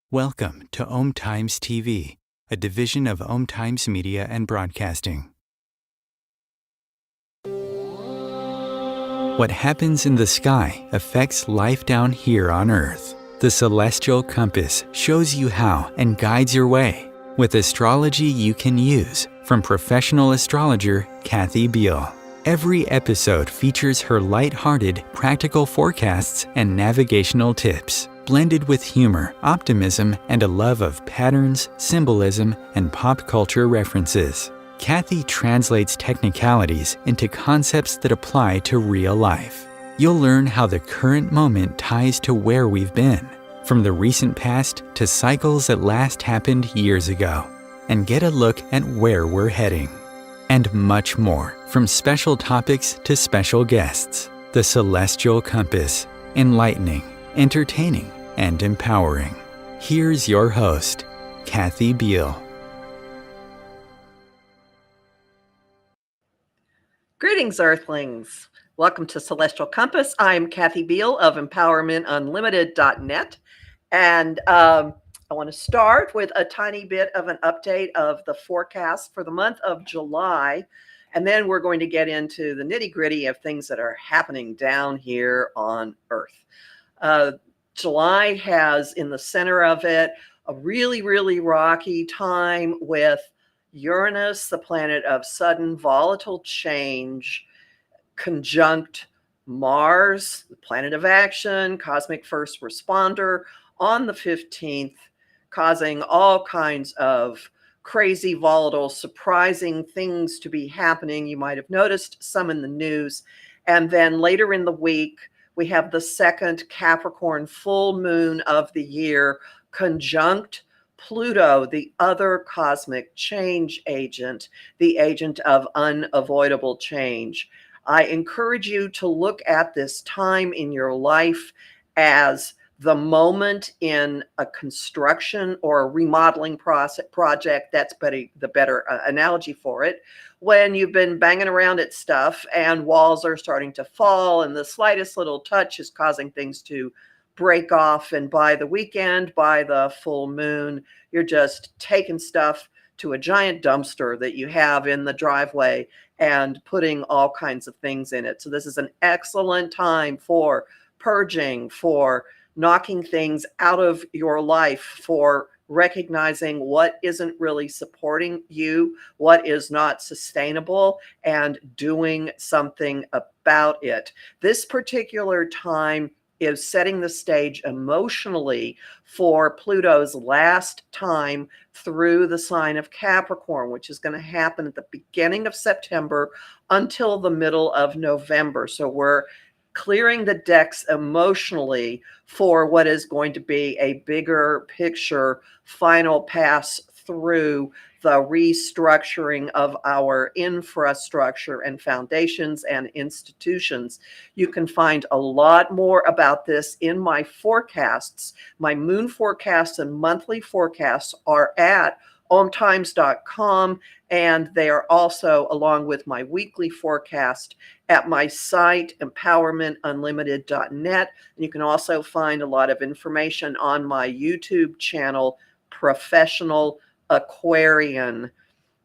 Welcome to Om Times TV, a division of Om Times Media and Broadcasting. What happens in the sky affects life down here on Earth. The celestial compass shows you how and guides your way with astrology you can use from professional astrologer Kathy Beal. Every episode features her light-hearted, practical forecasts and navigational tips, blended with humor, optimism, and a love of patterns, symbolism, and pop culture references. Kathy translates technicalities into concepts that apply to real life. You'll learn how the current moment ties to where we've been, from the recent past to cycles that last happened years ago, and get a look at where we're heading. And much more, from special topics to special guests. The Celestial Compass, enlightening, entertaining, and empowering. Here's your host, Kathy Beal. Greetings, Earthlings. Welcome to Celestial Compass. I'm Kathy Beal of EmpowermentUnlimited.net. And I want to start with a tiny bit of an update of the forecast for the month of July. And then we're going to get into the nitty-gritty of things that are happening down here on Earth. July has in the center of it a really, really rocky time with Uranus, the planet of sudden volatile change, conjunct Mars, the planet of action, cosmic first responder, on the 15th, causing all kinds of crazy, volatile, surprising things to be happening. You might have noticed some in the news. And then later in the week, we have the second Capricorn full moon of the year, conjunct Pluto, the other cosmic change agent, the agent of unavoidable change. I encourage you to look at this time in your life as the moment in a construction or a remodeling project. That's the better analogy for it. When you've been banging around at stuff and walls are starting to fall and the slightest little touch is causing things to break off, and by the weekend, by the full moon, you're just taking stuff to a giant dumpster that you have in the driveway and putting all kinds of things in it. So this is an excellent time for purging, for knocking things out of your life, for recognizing what isn't really supporting you, what is not sustainable, and doing something about it. This particular time is setting the stage emotionally for Pluto's last time through the sign of Capricorn, which is going to happen at the beginning of September until the middle of November. So we're clearing the decks emotionally for what is going to be a bigger picture final pass through the restructuring of our infrastructure and foundations and institutions. You can find a lot more about this in my forecasts. My moon forecasts and monthly forecasts are at omtimes.com, and they are also, along with my weekly forecast, at my site, empowermentunlimited.net. And you can also find a lot of information on my YouTube channel, Professional Aquarian.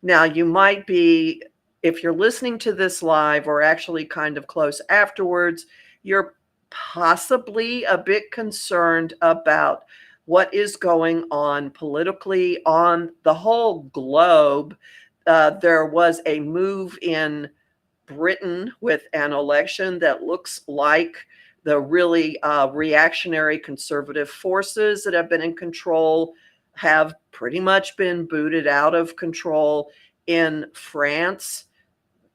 Now, you might be, if you're listening to this live or actually kind of close afterwards, you're possibly a bit concerned about what is going on politically on the whole globe. There was a move in Britain with an election that looks like the really reactionary conservative forces that have been in control have pretty much been booted out of control. In France,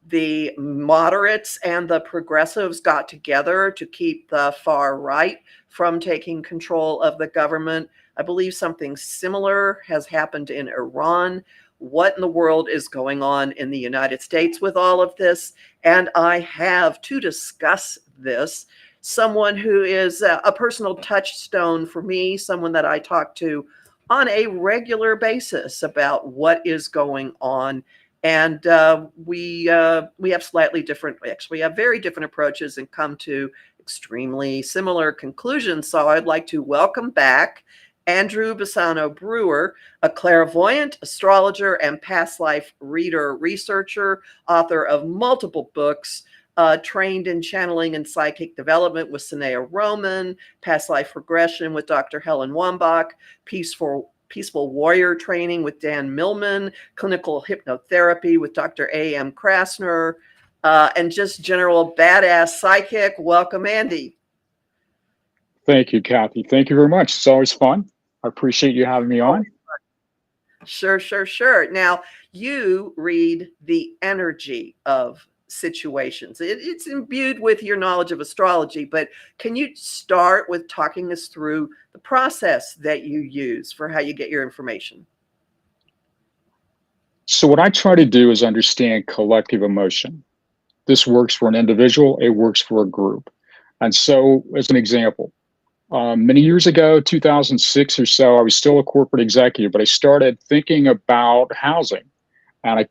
the moderates and the progressives got together to keep the far right from taking control of the government. I believe something similar has happened in Iran. What in the world is going on in the United States with all of this? And I have, to discuss this, someone who is a personal touchstone for me, someone that I talk to on a regular basis about what is going on. And we have slightly different, actually, we have very different approaches and come to extremely similar conclusions. So I'd like to welcome back Andrew Bassano Brewer, a clairvoyant, astrologer, and past life reader, researcher, author of multiple books, trained in channeling and psychic development with Sanaya Roman, past life regression with Dr. Helen Wambach, peaceful warrior training with Dan Millman, clinical hypnotherapy with Dr. A.M. Krasner, and just general badass psychic. Welcome, Andy. Thank you, Kathy. Thank you very much. It's always fun. I appreciate you having me on. Sure. Now, you read the energy of situations. It's imbued with your knowledge of astrology, but can you start with talking us through the process that you use for how you get your information? So what I try to do is understand collective emotion. This works for an individual, it works for a group. And so, as an example, many years ago, 2006 or so, I was still a corporate executive, but I started thinking about housing. And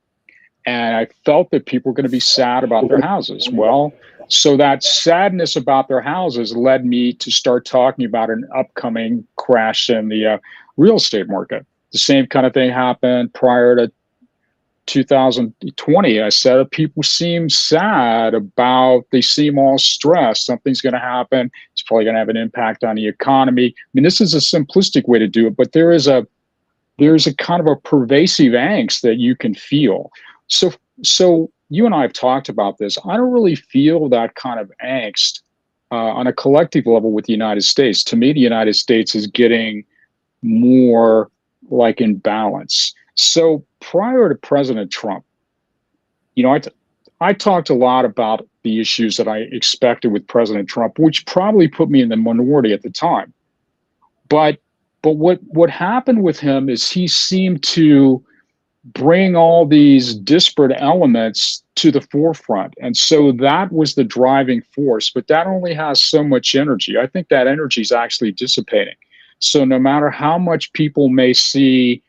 I felt that people were going to be sad about their houses. Well, so that sadness about their houses led me to start talking about an upcoming crash in the real estate market. The same kind of thing happened prior to 2020. I said, people seem sad they seem all stressed. Something's going to happen. It's probably going to have an impact on the economy. I mean, this is a simplistic way to do it, but there's a kind of a pervasive angst that you can feel. So you and I have talked about this. I don't really feel that kind of angst on a collective level with the United States. To me, the United States is getting more like in balance. So prior to President Trump, I talked a lot about the issues that I expected with President Trump, which probably put me in the minority at the time. But But what happened with him is he seemed to bring all these disparate elements to the forefront. And so that was the driving force, but that only has so much energy. I think that energy is actually dissipating. So no matter how much people may see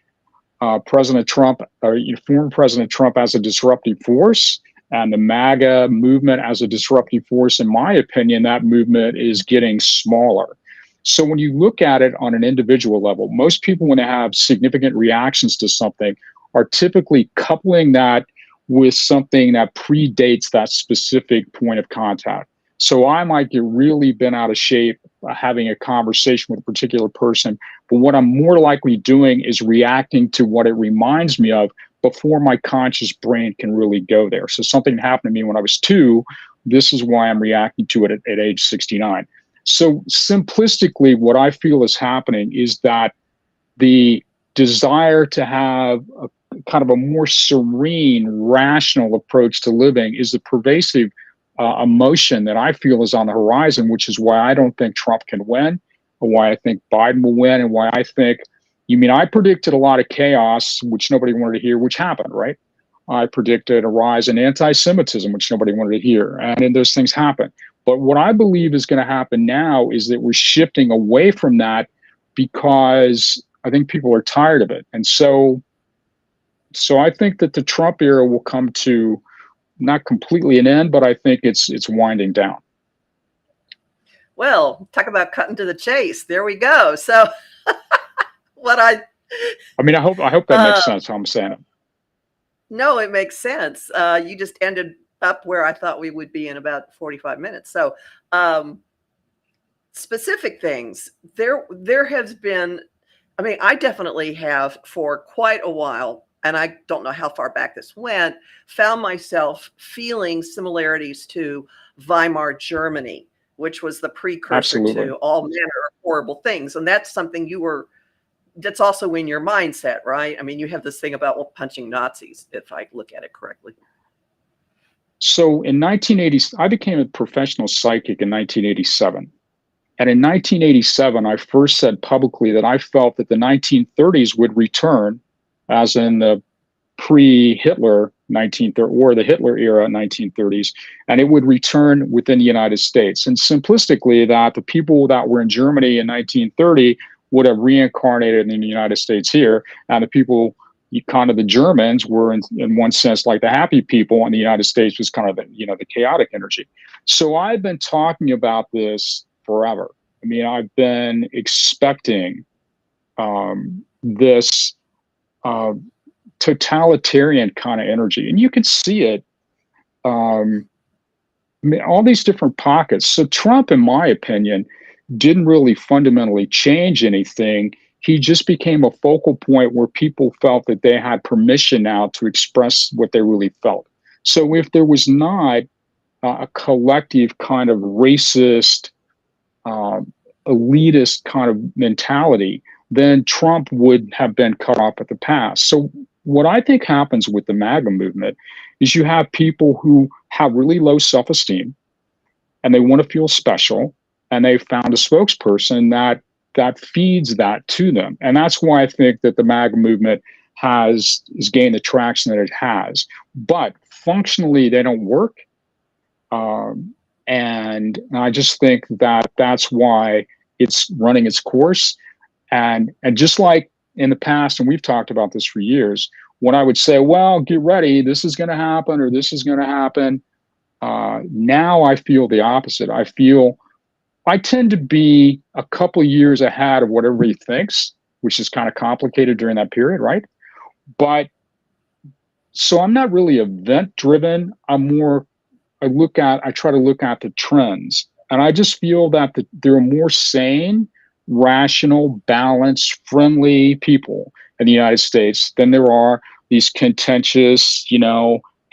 President Trump or former President Trump as a disruptive force and the MAGA movement as a disruptive force, in my opinion, that movement is getting smaller. So when you look at it on an individual level, most people, when they have significant reactions to something, are typically coupling that with something that predates that specific point of contact. So I might get really bent out of shape having a conversation with a particular person, but what I'm more likely doing is reacting to what it reminds me of before my conscious brain can really go there. So something happened to me when I was 2, this is why I'm reacting to it at age 69. So simplistically, what I feel is happening is that the desire to have a kind of a more serene, rational approach to living is the pervasive emotion that I feel is on the horizon, which is why I don't think Trump can win, or why I think Biden will win, and why I think, I predicted a lot of chaos, which nobody wanted to hear, which happened, right? I predicted a rise in anti-Semitism, which nobody wanted to hear, and then those things happen. But what I believe is going to happen now is that we're shifting away from that because I think people are tired of it. And so I think that the Trump era will come to not completely an end, but I think it's winding down. Well, talk about cutting to the chase. There we go. So I hope that makes sense how I'm saying it. No, it makes sense. You just ended up where I thought we would be in about 45 minutes. So specific things, there has been, I definitely have for quite a while, and I don't know how far back this went, found myself feeling similarities to Weimar Germany, which was the precursor Absolutely. to all manner of horrible things. And that's something that's also in your mindset, right? You have this thing about punching Nazis, if I look at it correctly. So in 1980, I became a professional psychic in 1987. And in 1987, I first said publicly that I felt that the 1930s would return, as in the pre-Hitler 1930 or the Hitler era 1930s, and it would return within the United States. And simplistically, that the people that were in Germany in 1930 would have reincarnated in the United States here, and the people, kind of the Germans, were in one sense like the happy people, and the United States was kind of the chaotic energy. So I've been talking about this forever. I've been expecting this totalitarian kind of energy, and you can see it. All these different pockets. So Trump, in my opinion, didn't really fundamentally change anything. He just became a focal point where people felt that they had permission now to express what they really felt. So if there was not a collective kind of racist, elitist kind of mentality, then Trump would have been cut off at the pass. So what I think happens with the MAGA movement is you have people who have really low self-esteem and they want to feel special, and they found a spokesperson that feeds that to them. And that's why I think that the MAGA movement has gained the traction that it has. But functionally, they don't work. And I just think that that's why it's running its course. And just like in the past, and we've talked about this for years, when I would say, well, get ready, this is going to happen, or this is going to happen, now I feel the opposite. I tend to be a couple of years ahead of what everybody thinks, which is kind of complicated during that period, right? But so I'm not really event driven. I try to look at the trends, and I just feel that there are more sane, rational, balanced, friendly people in the United States than there are these contentious,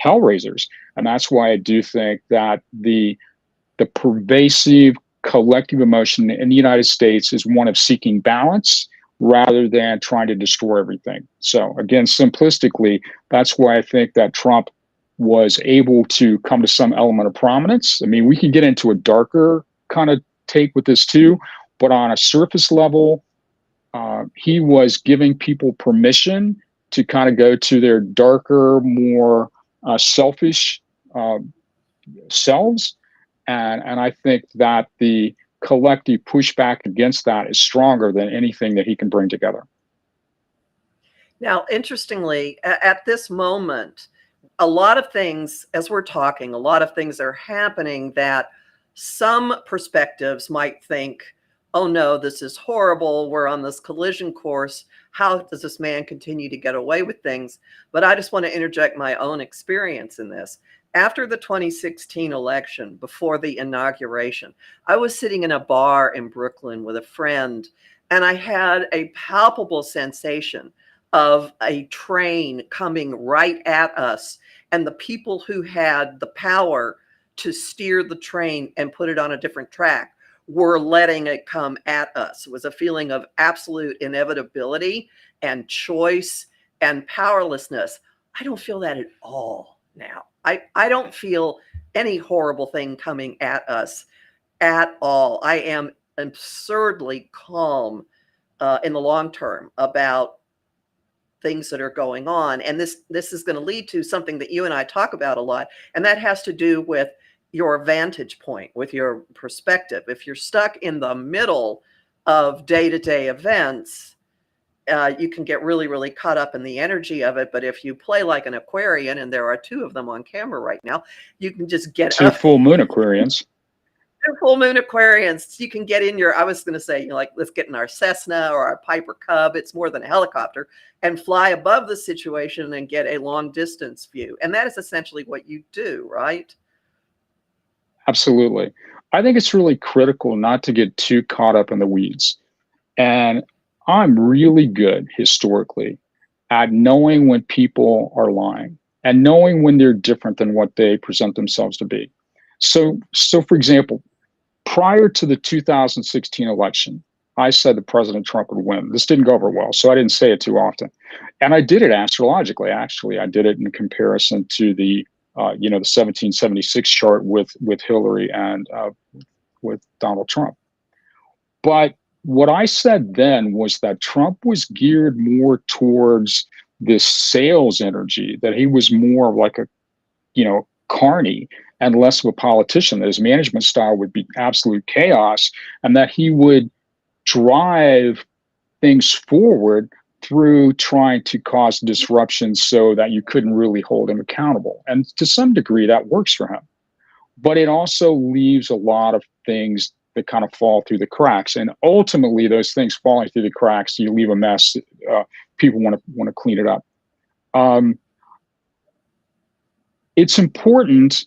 hellraisers. And that's why I do think that the pervasive collective emotion in the United States is one of seeking balance rather than trying to destroy everything. So again, simplistically, that's why I think that Trump was able to come to some element of prominence. We can get into a darker kind of take with this too, but on a surface level, he was giving people permission to kind of go to their darker, more selfish selves. And I think that the collective pushback against that is stronger than anything that he can bring together. Now, interestingly, at this moment, a lot of things, as we're talking, a lot of things are happening that some perspectives might think, oh no, this is horrible. We're on this collision course. How does this man continue to get away with things? But I just want to interject my own experience in this. After the 2016 election, before the inauguration, I was sitting in a bar in Brooklyn with a friend, and I had a palpable sensation of a train coming right at us, and the people who had the power to steer the train and put it on a different track were letting it come at us. It was a feeling of absolute inevitability and choice and powerlessness. I don't feel that at all now. I don't feel any horrible thing coming at us at all. I am absurdly calm in the long term about things that are going on. And this is going to lead to something that you and I talk about a lot, and that has to do with your vantage point, with your perspective. If you're stuck in the middle of day-to-day events, you can get really, really caught up in the energy of it. But if you play like an Aquarian, and there are two of them on camera right now, you can just get two up. Full moon Aquarians. Full moon Aquarians, you can get in your, I was going to say, you know, like, let's get in our Cessna or our Piper Cub. It's more than a helicopter, and fly above the situation and get a long distance view. And that is essentially what you do, right? Absolutely. I think it's really critical not to get too caught up in the weeds. And I'm really good historically at knowing when people are lying and knowing when they're different than what they present themselves to be. So for example, prior to the 2016 election, I said that President Trump would win. This didn't go over well, so I didn't say it too often. And I did it astrologically, actually. I did it in comparison to the 1776 chart with Hillary and with Donald Trump. But what I said then was that Trump was geared more towards this sales energy, that he was more of like a, carny and less of a politician, that his management style would be absolute chaos, and that he would drive things forward through trying to cause disruption so that you couldn't really hold him accountable. And to some degree, that works for him. But it also leaves a lot of things that kind of fall through the cracks. And ultimately, those things falling through the cracks, you leave a mess. People want to clean it up. It's important.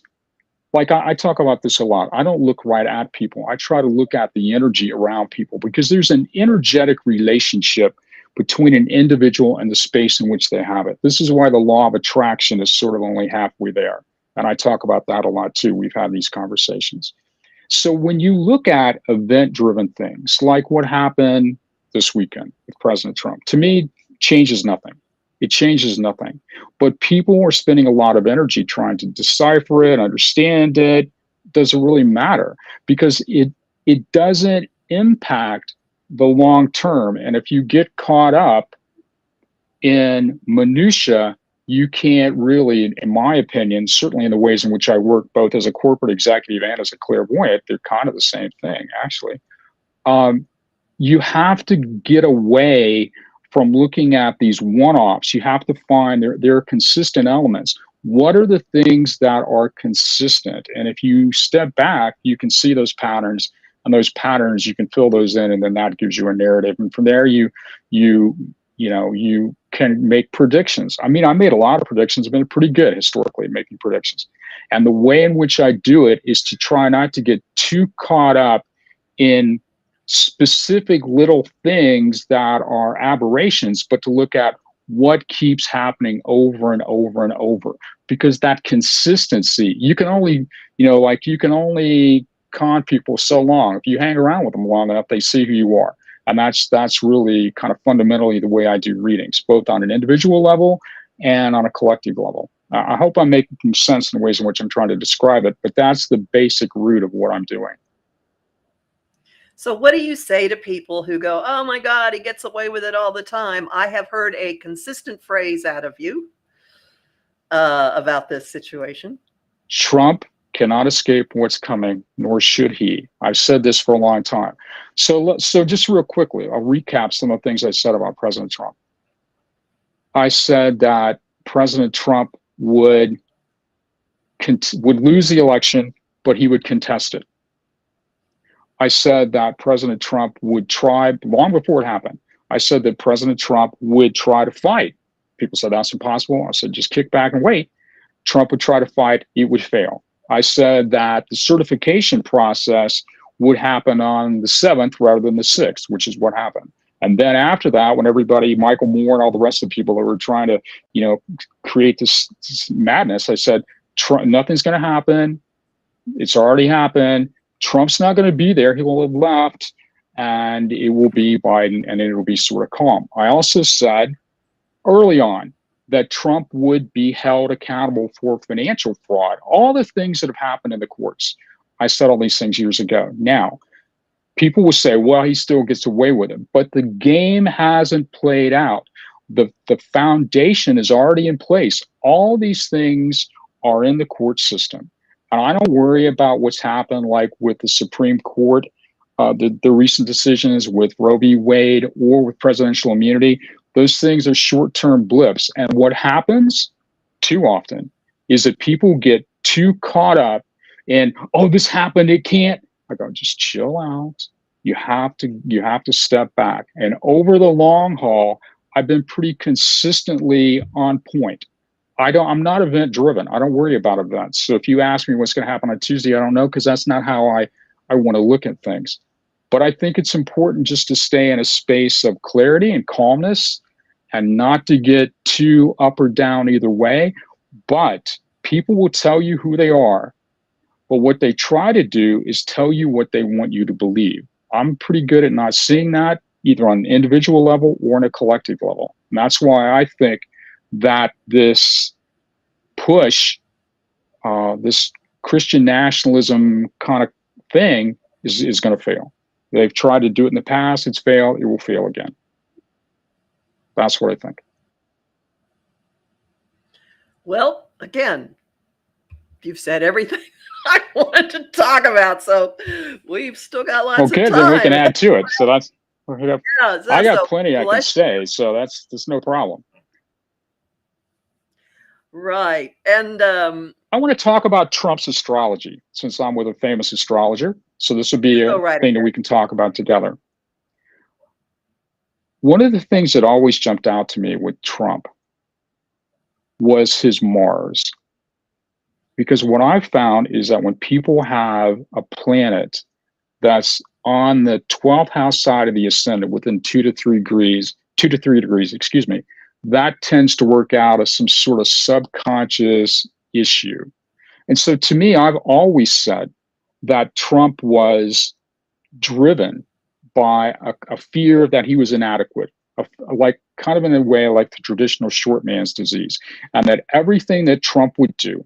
Like I talk about this a lot. I don't look right at people. I try to look at the energy around people, because there's an energetic relationship between an individual and the space in which they have it. This is why the law of attraction is sort of only halfway there. And I talk about that a lot too. We've had these conversations. So when you look at event-driven things, like what happened this weekend with President Trump, to me, changes nothing. It changes nothing. But people are spending a lot of energy trying to decipher it, understand it. Does it really matter? Because it doesn't impact the long term. And if you get caught up in minutia, you can't really, in my opinion, certainly in the ways in which I work both as a corporate executive and as a clairvoyant, they're kind of the same thing, actually. You have to get away from looking at these one-offs. You have to find there are consistent elements. What are the things that are consistent? And if you step back, you can see those patterns, and those patterns, you can fill those in, and then that gives you a narrative. And from there, you can make predictions. I mean, I made a lot of predictions. I've been pretty good historically at making predictions. And the way in which I do it is to try not to get too caught up in specific little things that are aberrations, but to look at what keeps happening over and over and over. Because that consistency, you can only con people so long. If you hang around with them long enough, they see who you are. And that's really kind of fundamentally the way I do readings, both on an individual level and on a collective level. I hope I'm making sense in the ways in which I'm trying to describe it, but that's the basic root of what I'm doing. So what do you say to people who go, oh my God, he gets away with it all the time? I have heard a consistent phrase out of you about this situation. Trump cannot escape what's coming, nor should he. I've said this for a long time. So just real quickly, I'll recap some of the things I said about President Trump. I said that President Trump would lose the election, but he would contest it. I said that President Trump would try, long before it happened, I said that President Trump would try to fight. People said that's impossible. I said, just kick back and wait. Trump would try to fight, it would fail. I said that the certification process would happen on the 7th rather than the 6th, which is what happened. And then after that, when everybody, Michael Moore and all the rest of the people that were trying to, create this madness, I said, nothing's going to happen. It's already happened. Trump's not going to be there. He will have left, and it will be Biden, and it will be sort of calm. I also said early on that Trump would be held accountable for financial fraud, all the things that have happened in the courts. I said all these things years ago. Now, people will say, well, he still gets away with it, but the game hasn't played out. The foundation is already in place. All these things are in the court system. And I don't worry about what's happened, like with the Supreme Court, the recent decisions with Roe v. Wade or with presidential immunity. Those things are short-term blips. And what happens too often is that people get too caught up in, oh, this happened, it can't. I go, just chill out. You have to step back. And over the long haul, I've been pretty consistently on point. I'm not event driven. I don't worry about events. So if you ask me what's going to happen on Tuesday, I don't know, because that's not how I want to look at things. But I think it's important just to stay in a space of clarity and calmness and not to get too up or down either way. But people will tell you who they are. But what they try to do is tell you what they want you to believe. I'm pretty good at not seeing that either on an individual level or on a collective level. And that's why I think that this push, this Christian nationalism kind of thing is going to fail. They've tried to do it in the past. It's failed. It will fail again. That's what I think. Well, again, you've said everything I wanted to talk about, so we've still got lots of time. Okay, then we can add to it. So that's, I got plenty I can say, so that's no problem. Right. And I want to talk about Trump's astrology, since I'm with a famous astrologer. So this would be a thing that we can talk about together. One of the things that always jumped out to me with Trump was his Mars. Because what I've found is that when people have a planet that's on the 12th house side of the ascendant within 2 to 3 degrees, that tends to work out as some sort of subconscious issue. And so to me, I've always said that Trump was driven by a fear that he was inadequate, like kind of in a way like the traditional short man's disease, and that everything that Trump would do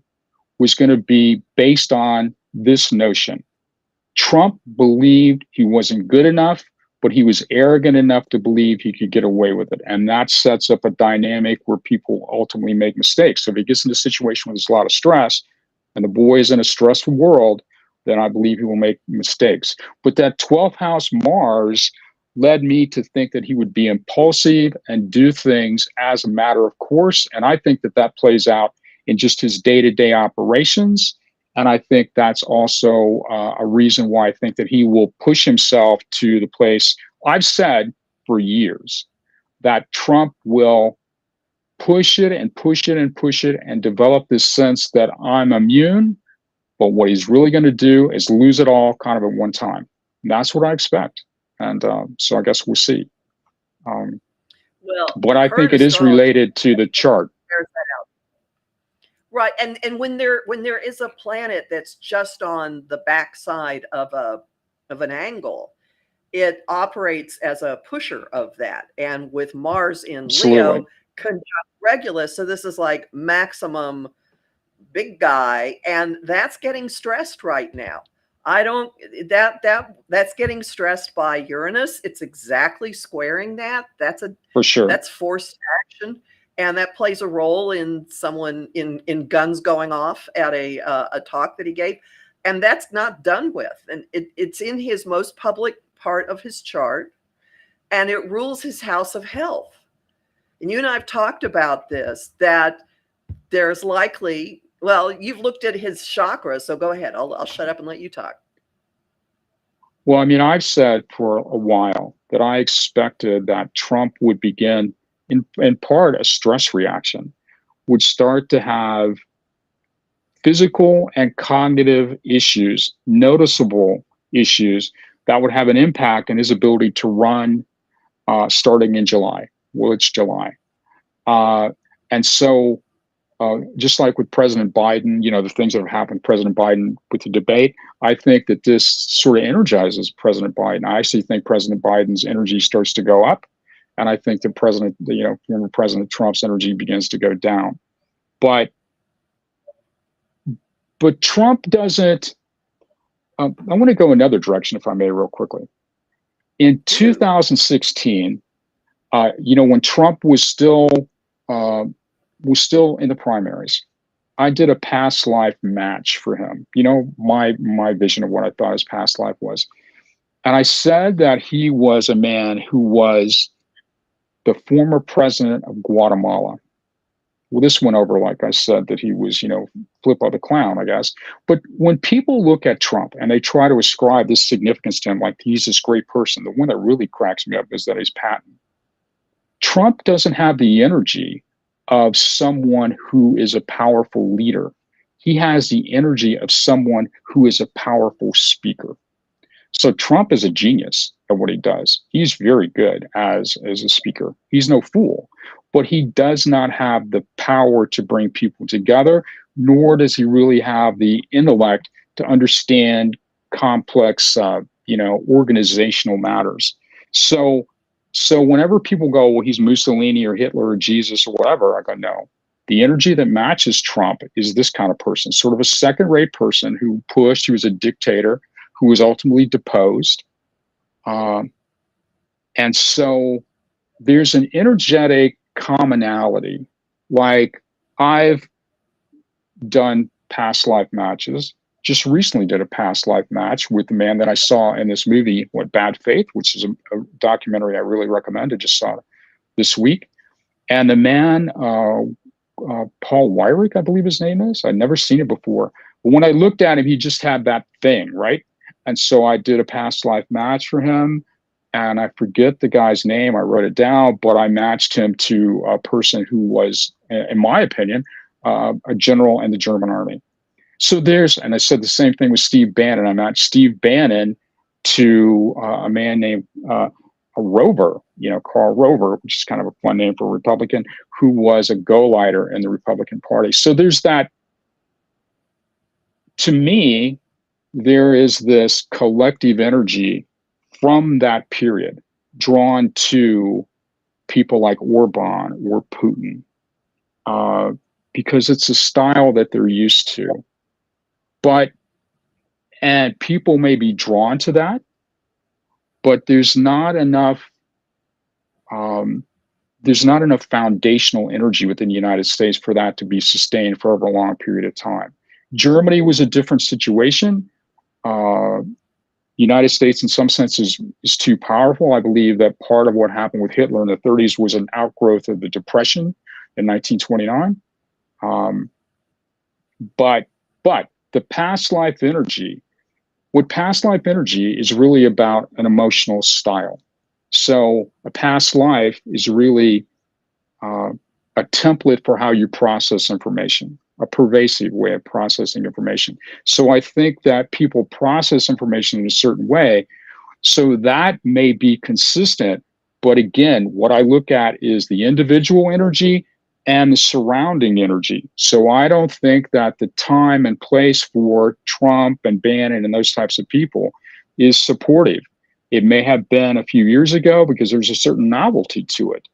was going to be based on this notion. Trump believed he wasn't good enough, but he was arrogant enough to believe he could get away with it. And that sets up a dynamic where people ultimately make mistakes. So if he gets in a situation where there's a lot of stress and the boy is in a stressful world, then I believe he will make mistakes. But that 12th house Mars led me to think that he would be impulsive and do things as a matter of course. And I think that plays out in just his day-to-day operations. And I think that's also a reason why I think that he will push himself to the place. I've said for years that Trump will push it and push it and push it and develop this sense that I'm immune, but what he's really going to do is lose it all kind of at one time. And that's what I expect. And so I guess we'll see. But I think it is related to the chart. Right, and when there is a planet that's just on the backside of an angle, it operates as a pusher of that. And with Mars in Leo conjunct Regulus, so this is like maximum big guy, and that's getting stressed right now. I don't that's getting stressed by Uranus. It's exactly squaring that. For sure. That's forced action, and that plays a role in someone in guns going off at a talk that he gave, and that's not done with. And it's in his most public part of his chart, and it rules his house of health. And you and I have talked about this, that there's likely, well, you've looked at his chakras, so go ahead. I'll shut up and let you talk. Well, I mean, I've said for a while that I expected that Trump would begin, in part, a stress reaction, would start to have physical and cognitive issues, noticeable issues that would have an impact on his ability to run starting in July. Well, it's July. And so just like with President Biden, the things that have happened with President Biden with the debate, I think that this sort of energizes President Biden. I actually think President Biden's energy starts to go up. And I think that former President Trump's energy begins to go down. But Trump doesn't, I want to go another direction, if I may, real quickly. In 2016, when Trump was still in the primaries, I did a past life match for him. My vision of what I thought his past life was. And I said that he was a man who was the former president of Guatemala. Well, this went over, like I said, that he was, Flippo the clown, I guess. But when people look at Trump and they try to ascribe this significance to him, like he's this great person, the one that really cracks me up is that he's patent. Trump doesn't have the energy of someone who is a powerful leader. He has the energy of someone who is a powerful speaker. So Trump is a genius at what he does. He's very good as a speaker. He's no fool, but he does not have the power to bring people together, nor does he really have the intellect to understand complex, organizational matters. So whenever people go, well, he's Mussolini or Hitler or Jesus or whatever, I go, no. The energy that matches Trump is this kind of person, sort of a second-rate person who pushed, he was a dictator, who was ultimately deposed. And so there's an energetic commonality. Like, I've done past life matches. Just recently did a past life match with the man that I saw in this movie, Bad Faith, which is a documentary I really recommend. I just saw it this week. And the man, Paul Weyrich, I believe his name is. I'd never seen it before. But when I looked at him, he just had that thing, right? And so I did a past life match for him. And I forget the guy's name. I wrote it down, but I matched him to a person who was, in my opinion, a general in the German army. So and I said the same thing with Steve Bannon. I matched Steve Bannon to a man named Rover, Karl Rover, which is kind of a fun name for a Republican, who was a go-lighter in the Republican Party. So there's that. To me, there is this collective energy from that period drawn to people like Orban or Putin, because it's a style that they're used to. And people may be drawn to that, but there's not enough foundational energy within the United States for that to be sustained for over a long period of time. Germany was a different situation. United States, in some senses, is too powerful. I believe that part of what happened with Hitler in the 30s was an outgrowth of the Depression in 1929. But the past life energy, what past life energy is really about an emotional style. So a past life is really a template for how you process information, a pervasive way of processing information. So I think that people process information in a certain way, so that may be consistent. But again, what I look at is the individual energy and the surrounding energy. So I don't think that the time and place for Trump and Bannon and those types of people is supportive. It may have been a few years ago because there's a certain novelty to it.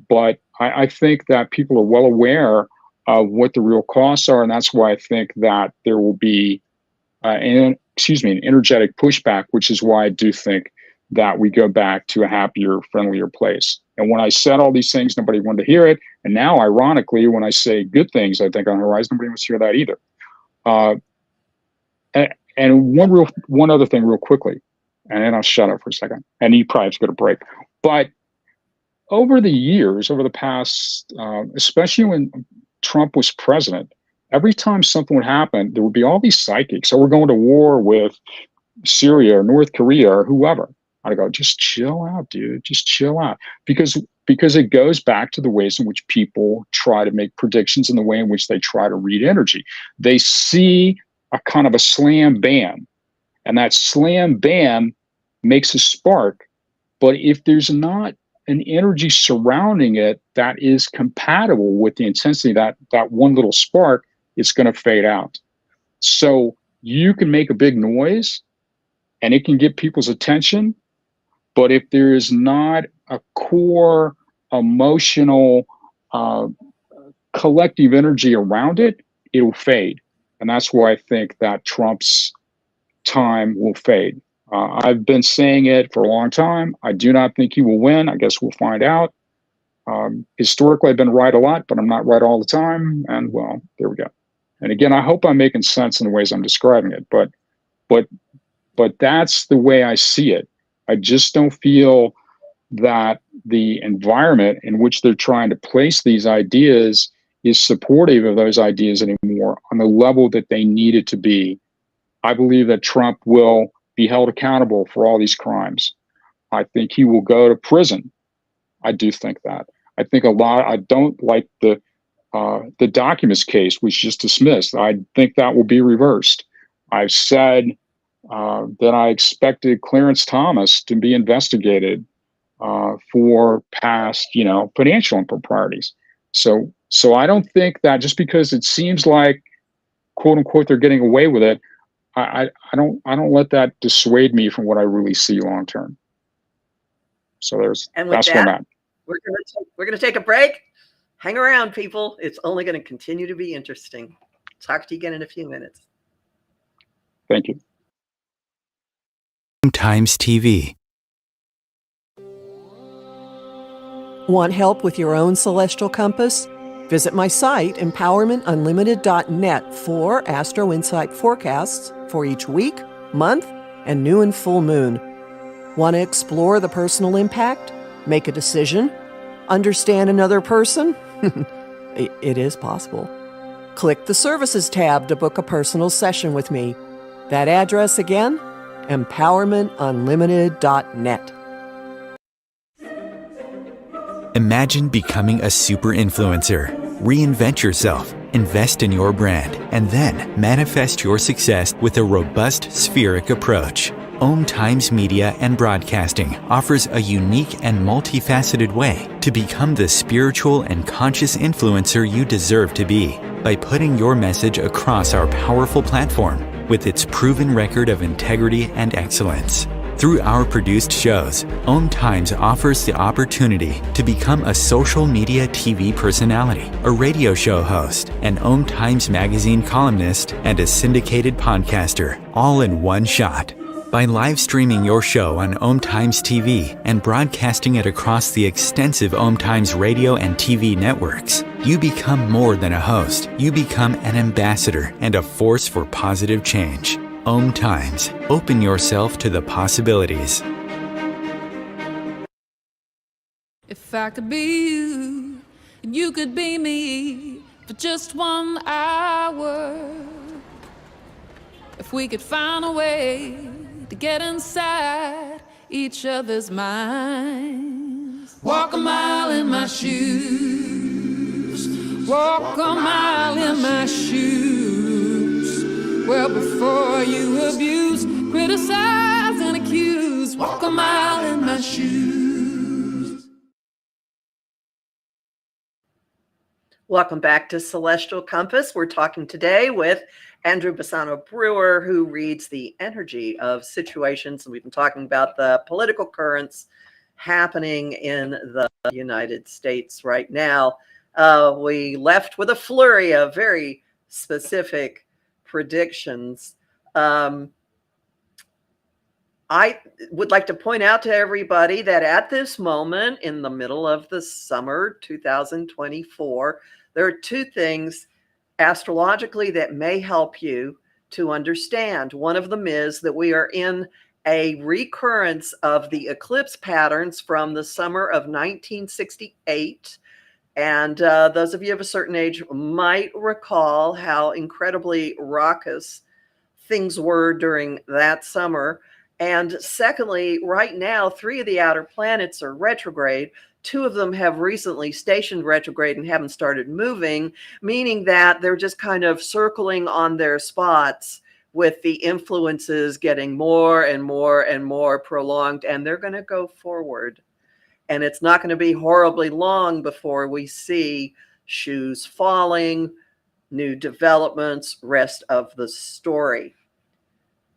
But I think that people are well aware of what the real costs are. And that's why I think that there will be, and an energetic pushback, which is why I do think that we go back to a happier, friendlier place. And when I said all these things, nobody wanted to hear it. And now, ironically, when I say good things, I think on the horizon, nobody wants to hear that either. And one other thing real quickly, and then I'll shut up for a second. And you probably have to go to break. But over the years, over the past, especially when Trump was president, every time something would happen, there would be all these psychics. So we're going to war with Syria or North Korea or whoever. I'd go, just chill out, dude. Just chill out. Because it goes back to the ways in which people try to make predictions and the way in which they try to read energy. They see a kind of a slam bam, and that slam bam makes a spark. But if there's not an energy surrounding it that is compatible with the intensity that one little spark, it's going to fade out. So you can make a big noise and it can get people's attention, but if there is not a core emotional collective energy around it, it'll fade. And that's why I think that Trump's time will fade. I've been saying it for a long time. I do not think he will win. I guess we'll find out. Historically, I've been right a lot, but I'm not right all the time. And well, there we go. And again, I hope I'm making sense in the ways I'm describing it. But that's the way I see it. I just don't feel that the environment in which they're trying to place these ideas is supportive of those ideas anymore on the level that they need it to be. I believe that Trump will be held accountable for all these crimes. I think he will go to prison. I do think that. I think I don't like the documents case, which is dismissed. I think that will be reversed. I've said that I expected Clarence Thomas to be investigated for past, financial improprieties. So I don't think that just because it seems like, quote unquote, they're getting away with it, I don't let that dissuade me from what I really see long term. So that's where I'm at. We're gonna take a break. Hang around, people. It's only going to continue to be interesting. Talk to you again in a few minutes. Thank you. Times TV. Want help with your own celestial compass? Visit my site, empowermentunlimited.net, for Astro Insight forecasts for each week, month, and new and full moon. Want to explore the personal impact? Make a decision? Understand another person? It is possible. Click the Services tab to book a personal session with me. That address again? empowermentunlimited.net. Imagine becoming a super influencer. Reinvent yourself, invest in your brand, and then manifest your success with a robust spheric approach. Om Times Media and Broadcasting offers a unique and multifaceted way to become the spiritual and conscious influencer you deserve to be by putting your message across our powerful platform with its proven record of integrity and excellence. Through our produced shows, Om Times offers the opportunity to become a social media TV personality, a radio show host, an Om Times magazine columnist, and a syndicated podcaster, all in one shot. By live streaming your show on Om Times TV and broadcasting it across the extensive Om Times radio and TV networks, you become more than a host. You become an ambassador and a force for positive change. Om Times. Open yourself to the possibilities. If I could be you, and you could be me for just 1 hour. If we could find a way to get inside each other's minds. Walk a mile in my shoes. Walk a mile in my shoes. Well, before you abuse, criticize, and accuse, walk a mile in my shoes. Welcome back to Celestial Compass. We're talking today with Andrew Bassano Brewer, who reads the energy of situations. And we've been talking about the political currents happening in the United States right now. We left with a flurry of very specific predictions. I would like to point out to everybody that at this moment, in the middle of the summer 2024, there are two things astrologically that may help you to understand. One of them is that we are in a recurrence of the eclipse patterns from the summer of 1968. And those of you of a certain age might recall how incredibly raucous things were during that summer. And secondly, right now, 3 of the outer planets are retrograde. 2 of them have recently stationed retrograde and haven't started moving, meaning that they're just kind of circling on their spots with the influences getting more and more and more prolonged, and they're going to go forward. And it's not going to be horribly long before we see shoes falling, new developments, rest of the story.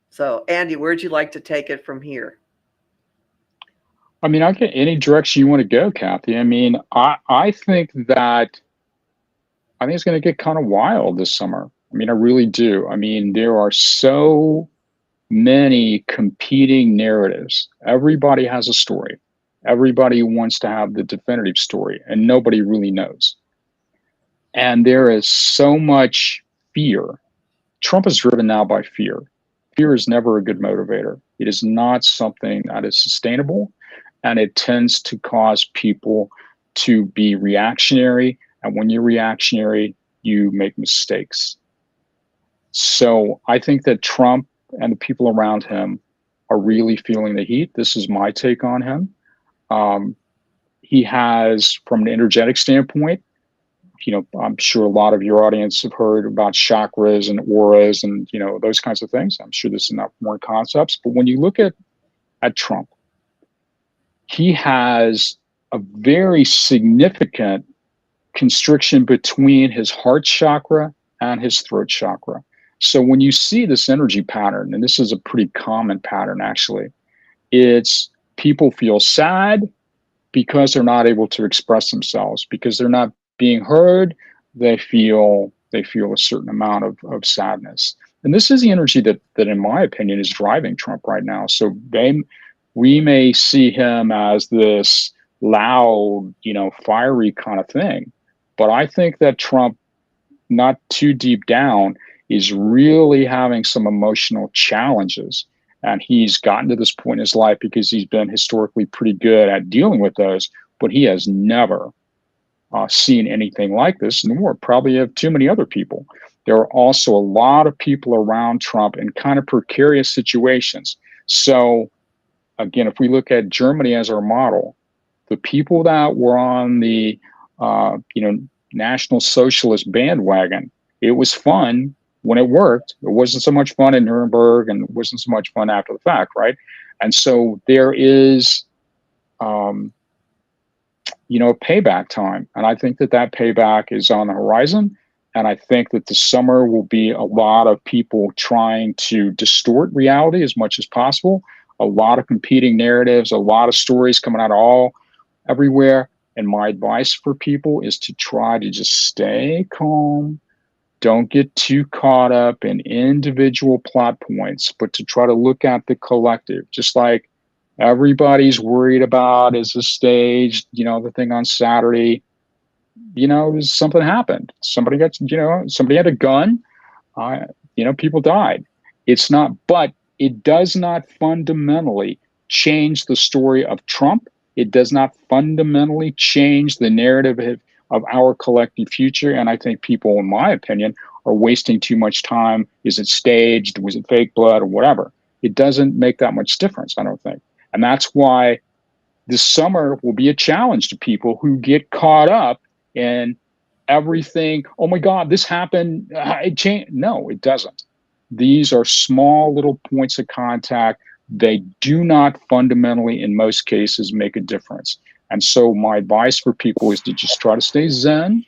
So, Andy, where'd you like to take it from here? I mean, I get any direction you want to go, Kathy. I mean, I think it's going to get kind of wild this summer. I mean, I really do. I mean, there are so many competing narratives. Everybody has a story. Everybody wants to have the definitive story, and nobody really knows. And there is so much fear. Trump is driven now by fear. Fear is never a good motivator. It is not something that is sustainable, and it tends to cause people to be reactionary. And when you're reactionary, you make mistakes. So I think that Trump and the people around him are really feeling the heat. This is my take on him. He has, from an energetic standpoint, I'm sure a lot of your audience have heard about chakras and auras and, those kinds of things. I'm sure there's enough more concepts. But when you look at Trump, he has a very significant constriction between his heart chakra and his throat chakra. So when you see this energy pattern, and this is a pretty common pattern, actually, it's people feel sad because they're not able to express themselves, because they're not being heard. They feel a certain amount of sadness. And this is the energy that in my opinion is driving Trump right now. So we may see him as this loud, fiery kind of thing. But I think that Trump, not too deep down, is really having some emotional challenges. And he's gotten to this point in his life because he's been historically pretty good at dealing with those, but he has never seen anything like this, nor probably have too many other people. There are also a lot of people around Trump in kind of precarious situations. So again, if we look at Germany as our model, the people that were on the National Socialist bandwagon, it was fun when it worked. It wasn't so much fun in Nuremberg, and it wasn't so much fun after the fact, right? And so there is payback time. And I think that payback is on the horizon. And I think that the summer will be a lot of people trying to distort reality as much as possible. A lot of competing narratives, a lot of stories coming out everywhere. And my advice for people is to try to just stay calm. Don't get too caught up in individual plot points, but to try to look at the collective, just like everybody's worried about is the stage, the thing on Saturday, something happened. Somebody had a gun, people died. But it does not fundamentally change the story of Trump. It does not fundamentally change the narrative of our collective future. And I think people, in my opinion, are wasting too much time. Is it staged? Was it fake blood or whatever? It doesn't make that much difference, I don't think. And that's why this summer will be a challenge to people who get caught up in everything. Oh my God, this happened. It changed. No, it doesn't. These are small little points of contact. They do not fundamentally, in most cases, make a difference. And so my advice for people is to just try to stay zen,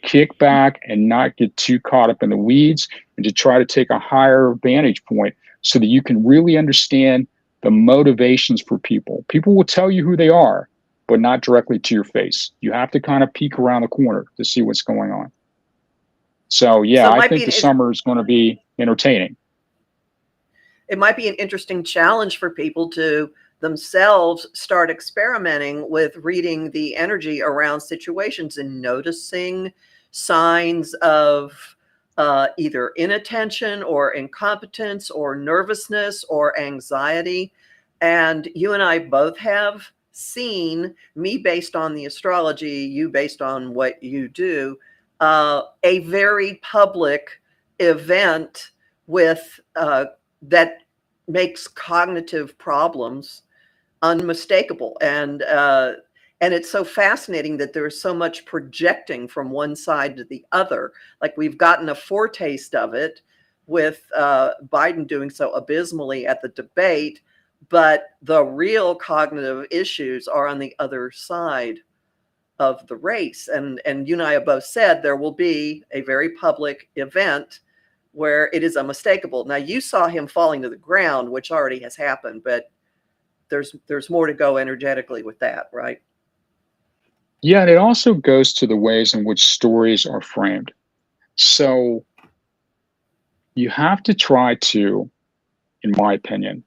kick back, and not get too caught up in the weeds, and to try to take a higher vantage point so that you can really understand the motivations for people. People will tell you who they are, but not directly to your face. You have to kind of peek around the corner to see what's going on. So yeah, I think the summer is going to be entertaining. it might be an interesting challenge for people to themselves start experimenting with reading the energy around situations and noticing signs of either inattention or incompetence or nervousness or anxiety. And you and I both have seen, me based on the astrology, you based on what you do, a very public event with that makes cognitive problems unmistakable. And it's so fascinating that there's so much projecting from one side to the other. Like, we've gotten a foretaste of it with Biden doing so abysmally at the debate, but the real cognitive issues are on the other side of the race. And you and I have both said there will be a very public event where it is unmistakable. Now, you saw him falling to the ground, which already has happened, but there's more to go energetically with that, right? Yeah, and it also goes to the ways in which stories are framed. So you have to try to, in my opinion,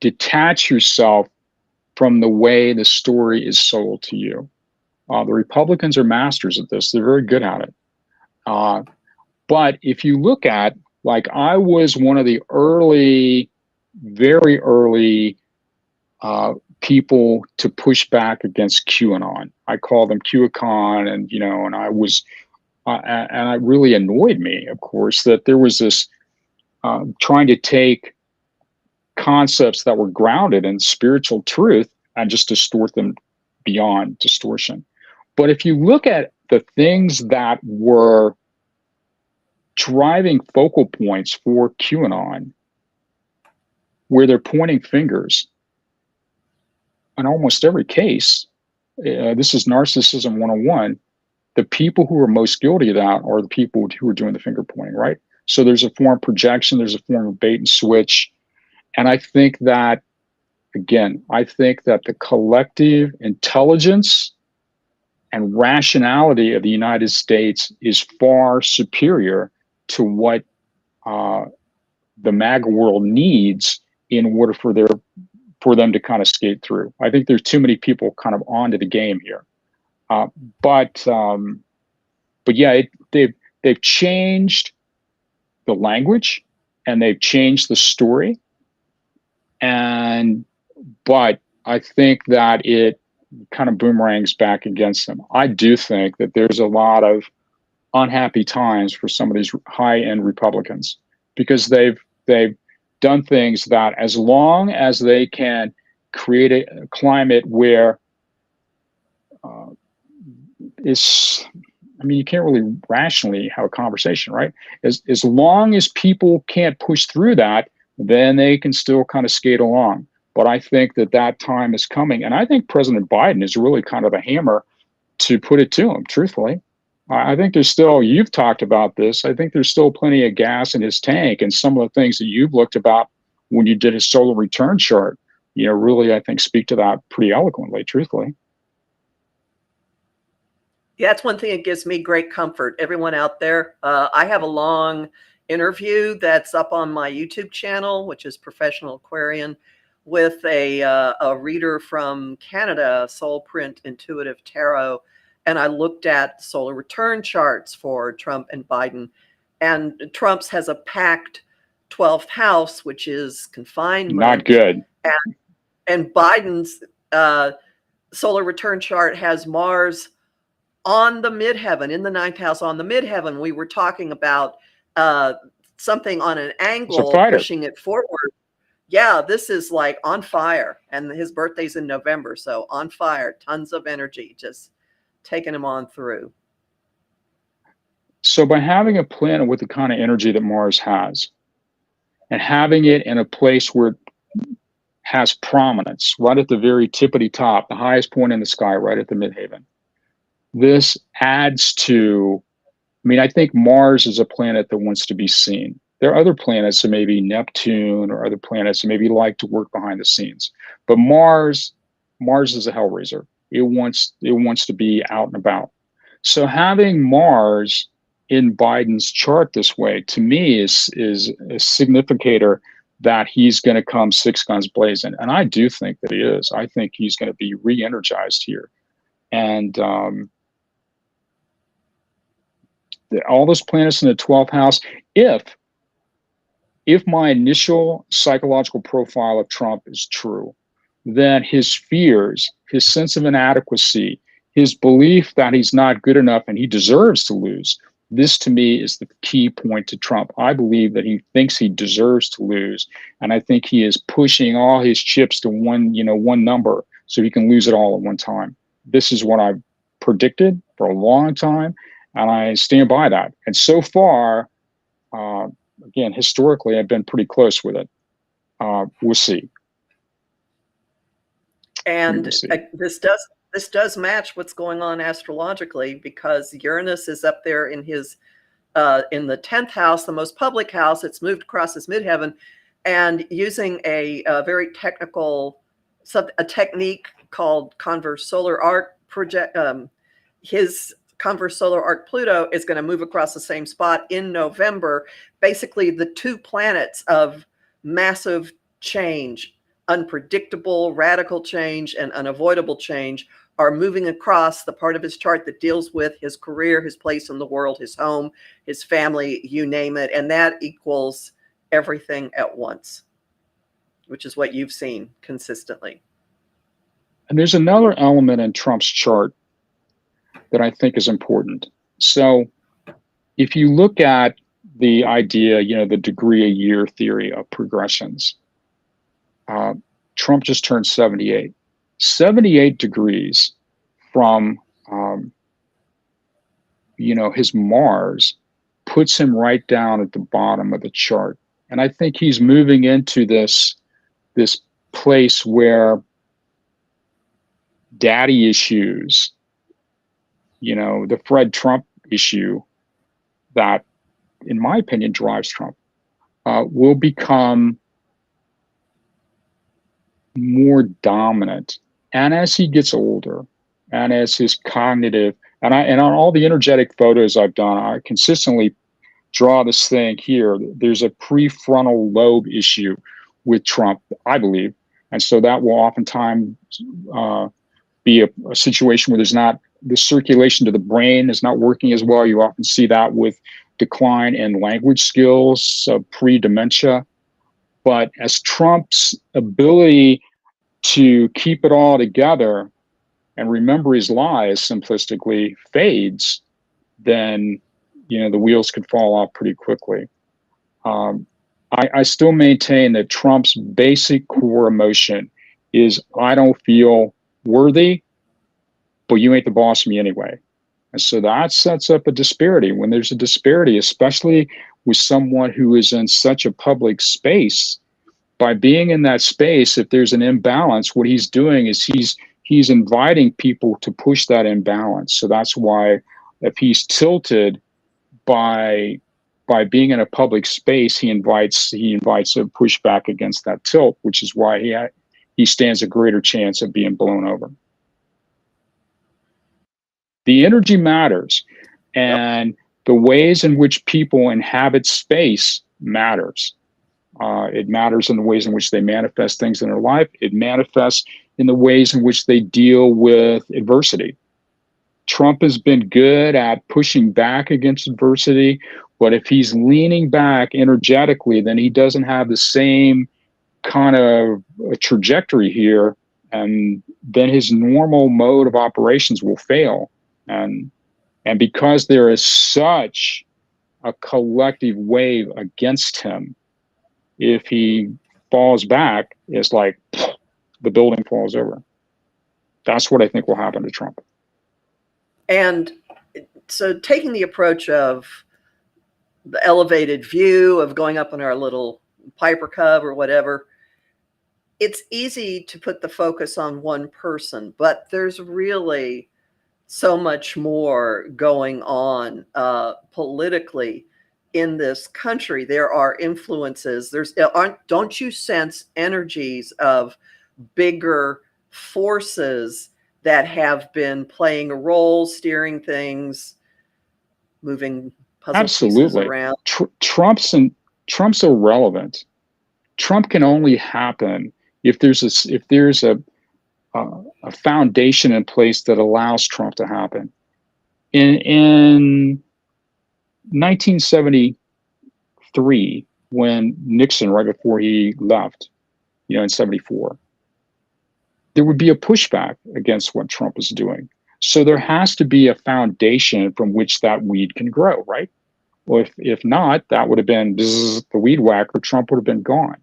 detach yourself from the way the story is sold to you. The Republicans are masters at this. They're very good at it. But if you look at, like, I was one of the very early people to push back against QAnon. I call them QAnon, and and I was, and it really annoyed me, of course, that there was this trying to take concepts that were grounded in spiritual truth and just distort them beyond distortion. But if you look at the things that were driving focal points for QAnon, where they're pointing fingers, in almost every case, this is narcissism 101, the people who are most guilty of that are the people who are doing the finger pointing, right? So there's a form of projection, there's a form of bait and switch. And I think that, again, the collective intelligence and rationality of the United States is far superior to what the MAGA world needs in order for them to kind of skate through. I think there's too many people kind of onto the game here. But yeah, they've changed the language and they've changed the story. But I think that it kind of boomerangs back against them. I do think that there's a lot of unhappy times for some of these high-end Republicans, because they've done things that, as long as they can create a climate where you can't really rationally have a conversation, right? As long as people can't push through that, then they can still kind of skate along. But I think that time is coming. And I think President Biden is really kind of the hammer to put it to him, truthfully. I think there's still, you've talked about this, I think there's still plenty of gas in his tank. And some of the things that you've looked about when you did his solar return chart, really, I think, speak to that pretty eloquently, truthfully. Yeah, that's one thing that gives me great comfort. Everyone out there, I have a long interview that's up on my YouTube channel, which is Professional Aquarian, with a reader from Canada, Soul Print Intuitive Tarot. And I looked at solar return charts for Trump and Biden. And Trump's has a packed 12th house, which is confinement. Not good. And Biden's solar return chart has Mars on the midheaven, in the 9th house on the midheaven. We were talking about something on an angle, pushing it forward. Yeah, this is like on fire. And his birthday's in November. So on fire, tons of energy, just taking him on through. So by having a planet with the kind of energy that Mars has, and having it in a place where it has prominence, right at the very tippity top, the highest point in the sky, right at the midheaven, this adds to, I think Mars is a planet that wants to be seen. There are other planets, so maybe Neptune or other planets that maybe like to work behind the scenes. But Mars is a hellraiser. It wants to be out and about. So having Mars in Biden's chart this way, to me, is a significator that he's going to come six guns blazing. And I do think that he is. I think he's going to be re-energized here. And all those planets in the 12th house, if my initial psychological profile of Trump is true, then his fears, his sense of inadequacy, his belief that he's not good enough and he deserves to lose, this to me is the key point to Trump. I believe that he thinks he deserves to lose, and I think he is pushing all his chips to one number so he can lose it all at one time. This is what I've predicted for a long time, and I stand by that. And so far, again, historically, I've been pretty close with it. We'll see. And this does match what's going on astrologically, because Uranus is up there in his in the 10th house, the most public house. It's moved across his midheaven, and using a very technical a technique called converse solar arc project. His converse solar arc Pluto is going to move across the same spot in November. Basically, the two planets of massive change, unpredictable, radical change, and unavoidable change, are moving across the part of his chart that deals with his career, his place in the world, his home, his family, you name it. And that equals everything at once, which is what you've seen consistently. And there's another element in Trump's chart that I think is important. So if you look at the idea, the degree a year theory of progressions, Trump just turned 78. 78 degrees from, his Mars puts him right down at the bottom of the chart. And I think he's moving into this place where daddy issues, the Fred Trump issue that, in my opinion, drives Trump, will become more dominant. And as he gets older, and as his cognitive, and on all the energetic photos I've done, I consistently draw this thing here. There's a prefrontal lobe issue with Trump, I believe. And so that will oftentimes be a situation where there's not, the circulation to the brain is not working as well. You often see that with decline in language skills, pre-dementia. But as Trump's ability to keep it all together and remember his lies simplistically fades, then, the wheels could fall off pretty quickly. I still maintain that Trump's basic core emotion is, I don't feel worthy, but you ain't the boss of me anyway. And so that sets up a disparity. When there's a disparity, especially with someone who is in such a public space, by being in that space, if there's an imbalance, what he's doing is he's inviting people to push that imbalance. So that's why if he's tilted by being in a public space, he invites a pushback against that tilt, which is why he stands a greater chance of being blown over. The energy matters, and the ways in which people inhabit space matters. It matters in the ways in which they manifest things in their life. It manifests in the ways in which they deal with adversity. Trump has been good at pushing back against adversity, but if he's leaning back energetically, then he doesn't have the same kind of trajectory here, and then his normal mode of operations will fail. And because there is such a collective wave against him, if he falls back, it's like the building falls over. That's what I think will happen to Trump. And so taking the approach of the elevated view of going up in our little Piper Cub or whatever, it's easy to put the focus on one person, but there's really so much more going on politically in this country. There are influences. Don't you sense energies of bigger forces that have been playing a role, steering things, moving puzzle pieces around? Trump's irrelevant. Trump can only happen if there's a foundation in place that allows Trump to happen. In 1973, when Nixon, right before he left, in 74, there would be a pushback against what Trump is doing. So there has to be a foundation from which that weed can grow, right? Well, if not, that would have been the weed whacker, Trump would have been gone.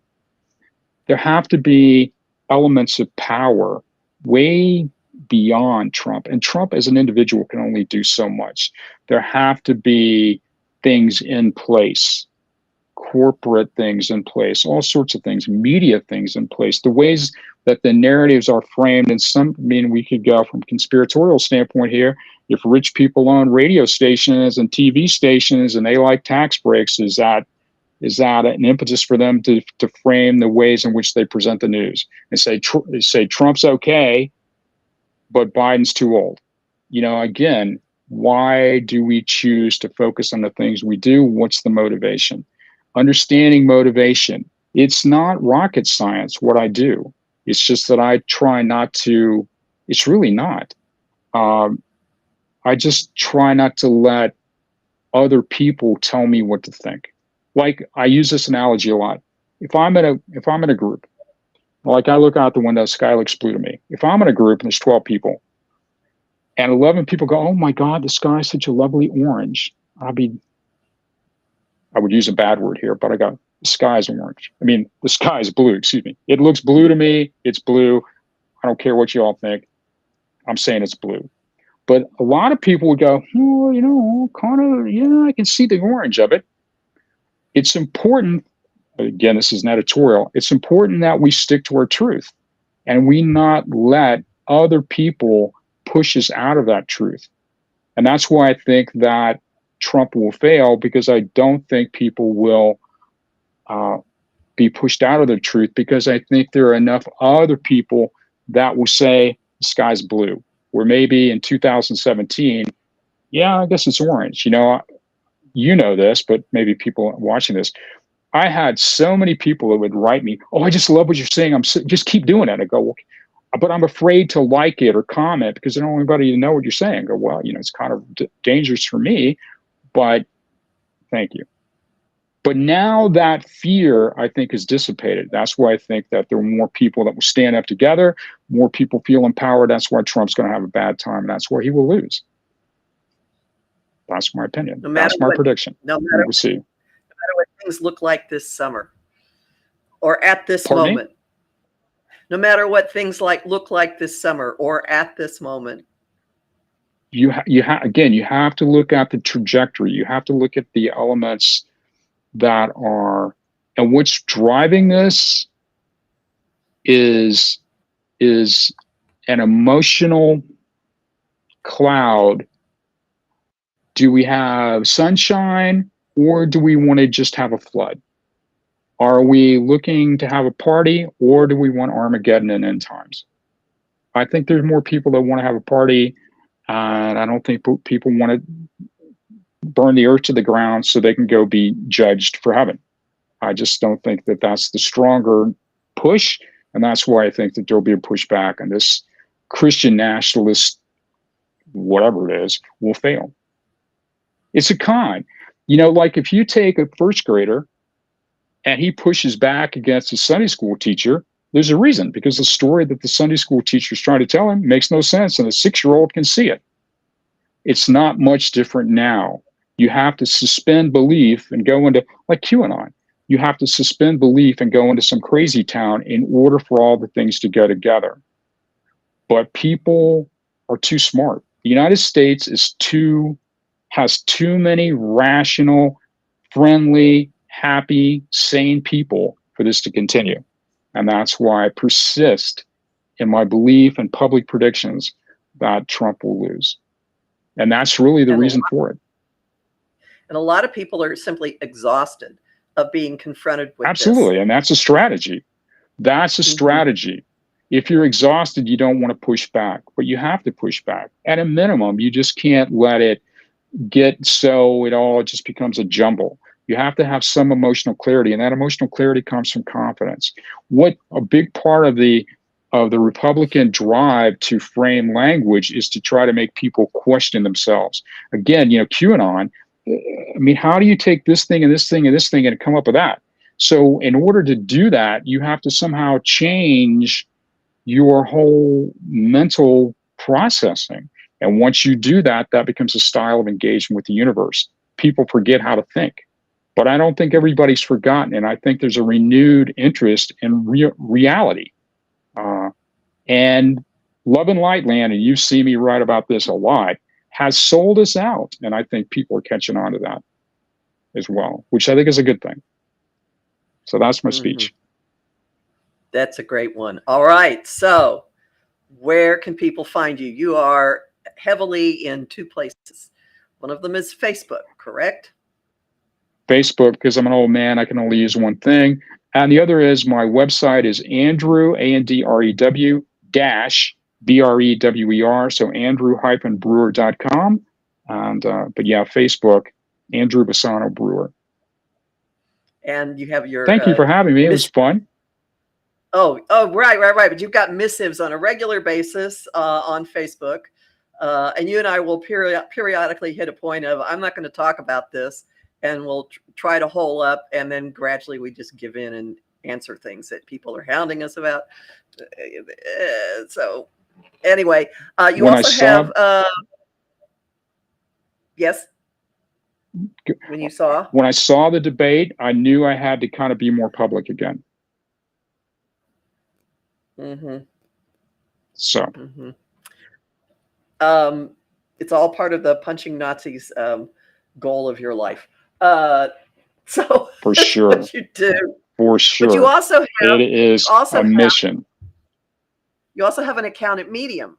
There have to be elements of power way beyond Trump. And Trump as an individual can only do so much. There have to be things in place, corporate things in place, all sorts of things, media things in place, the ways that the narratives are framed. And we could go from conspiratorial standpoint here. If rich people own radio stations and TV stations and they like tax breaks, is that an impetus for them to frame the ways in which they present the news and say Trump's okay, but Biden's too old? Again, why do we choose to focus on the things we do? What's the motivation? Understanding motivation. It's not rocket science, what I do. It's just that I try not to, it's really not. I just try not to let other people tell me what to think. Like, I use this analogy a lot. If I'm in a group, like I look out the window, sky looks blue to me. If I'm in a group and there's 12 people and 11 people go, oh my God, the sky is such a lovely orange. I would use a bad word here, but I go, the sky is orange. The sky is blue, excuse me. It looks blue to me. It's blue. I don't care what you all think. I'm saying it's blue. But a lot of people would go, I can see the orange of it. It's important, again, this is an editorial, it's important that we stick to our truth and we not let other people push us out of that truth. And that's why I think that Trump will fail, because I don't think people will be pushed out of their truth, because I think there are enough other people that will say the sky's blue, where maybe in 2017, I guess it's orange. You know this, but maybe people watching this, I had so many people that would write me, oh, I just love what you're saying. Just keep doing it. I go, well, but I'm afraid to like it or comment because I don't want anybody to know what you're saying. I go, well, it's kind of dangerous for me, but thank you. But now that fear, I think, is dissipated. That's why I think that there are more people that will stand up together, more people feel empowered. That's why Trump's going to have a bad time, and that's where he will lose. That's my opinion. That's my prediction. No matter what things look like this summer or at this moment. No matter what things look like this summer or at this moment. You have to look at the trajectory. You have to look at the elements that are, and what's driving this is an emotional cloud. Do we have sunshine, or do we want to just have a flood? Are we looking to have a party, or do we want Armageddon and end times? I think there's more people that want to have a party, and I don't think people want to burn the earth to the ground so they can go be judged for heaven. I just don't think that that's the stronger push, and that's why I think that there'll be a pushback, and this Christian nationalist, whatever it is, will fail. It's a con. Like if you take a first grader and he pushes back against a Sunday school teacher, there's a reason, because the story that the Sunday school teacher is trying to tell him makes no sense, and a 6-year-old can see it. It's not much different now. You have to suspend belief and go into, like QAnon, you have to suspend belief and go into some crazy town in order for all the things to go together. But people are too smart. The United States has too many rational, friendly, happy, sane people for this to continue. And that's why I persist in my belief and public predictions that Trump will lose. And that's really the reason for it. And a lot of people are simply exhausted of being confronted with Absolutely. this. And that's a strategy. That's a strategy. If you're exhausted, you don't want to push back, but you have to push back. At a minimum, you just can't let it get so it all just becomes a jumble. You have to have some emotional clarity, and that emotional clarity comes from confidence. What a big part of the Republican drive to frame language is to try to make people question themselves. Again, QAnon, I mean, how do you take this thing and this thing and this thing and come up with that? So in order to do that, you have to somehow change your whole mental processing. And once you do that, that becomes a style of engagement with the universe. People forget how to think. But I don't think everybody's forgotten. And I think there's a renewed interest in reality. And Love and Light Land, and you see me write about this a lot, has sold us out. And I think people are catching on to that as well, which I think is a good thing. So that's my speech. That's a great one. All right. So where can people find you? You are heavily in two places. One of them is Facebook, correct? Facebook, because I'm an old man, I can only use one thing. And the other is my website is Andrew, ANDREW -BREWER, so andrew-brewer.com. And but yeah, Facebook, Andrew Bassano Brewer. And you have your thank you for having me. It was fun. Oh, right. But you've got missives on a regular basis on Facebook. And you and I will periodically hit a point of, I'm not going to talk about this, and we'll try to hole up, and then gradually we just give in and answer things that people are hounding us about. So anyway, you when also have, yes? When you saw? When I saw the debate, I knew I had to kind of be more public again. So. It's all part of the punching Nazis goal of your life. So for sure, what you do. For sure. But you also have, it is a mission. You also have an account at Medium.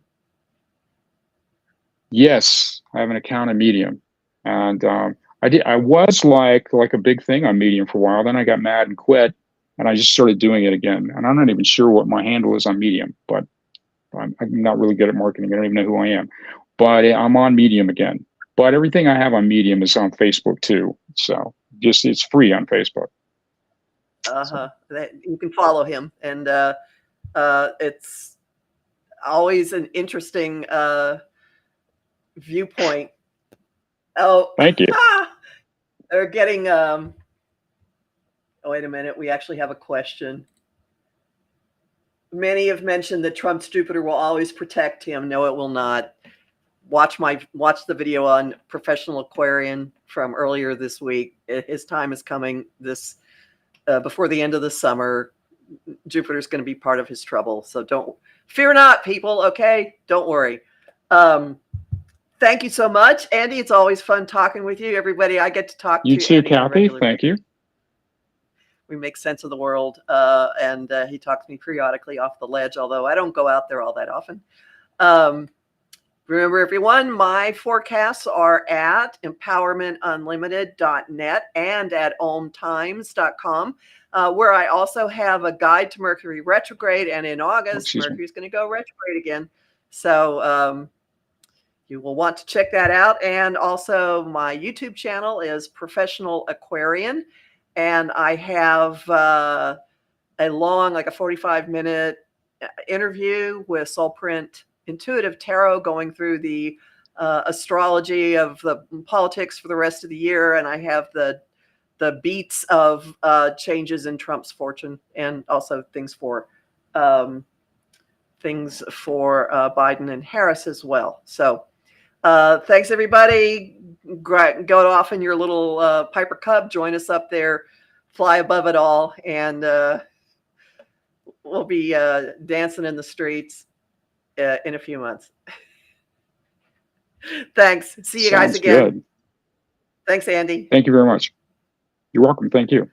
Yes, I have an account at Medium. And I was like a big thing on Medium for a while. Then I got mad and quit, and I just started doing it again. And I'm not even sure what my handle is on Medium, but I'm not really good at marketing. I don't even know who I am. But I'm on Medium again. But everything I have on Medium is on Facebook too. So just it's free on Facebook. You can follow him, and it's always an interesting viewpoint. Oh, thank you. They're getting. Oh, wait a minute. We actually have a question. Many have mentioned that Trump's Jupiter will always protect him. No, it will not. Watch the video on Professional Aquarian from earlier this week. His time is coming before the end of the summer. Jupiter's going to be part of his trouble. So don't fear not, people. Okay. Don't worry. Thank you so much, Andy. It's always fun talking with you. Everybody I get to talk to. You too, Kathy. Thank you. We make sense of the world. And he talks to me periodically off the ledge, although I don't go out there all that often. Remember, everyone, my forecasts are at empowermentunlimited.net and at ohmtimes.com, where I also have a guide to Mercury retrograde. And in August, Mercury's going to go retrograde again. So you will want to check that out. And also my YouTube channel is Professional Aquarian. And I have a long, like a 45-minute interview with Soul Print Intuitive Tarot, going through the astrology of the politics for the rest of the year. And I have the beats of changes in Trump's fortune, and also things for Biden and Harris as well. So thanks, everybody. Go off in your little Piper Cub. Join us up there. Fly above it all. And we'll be dancing in the streets in a few months. Thanks. See you guys again. Good. Thanks, Andy. Thank you very much. You're welcome. Thank you.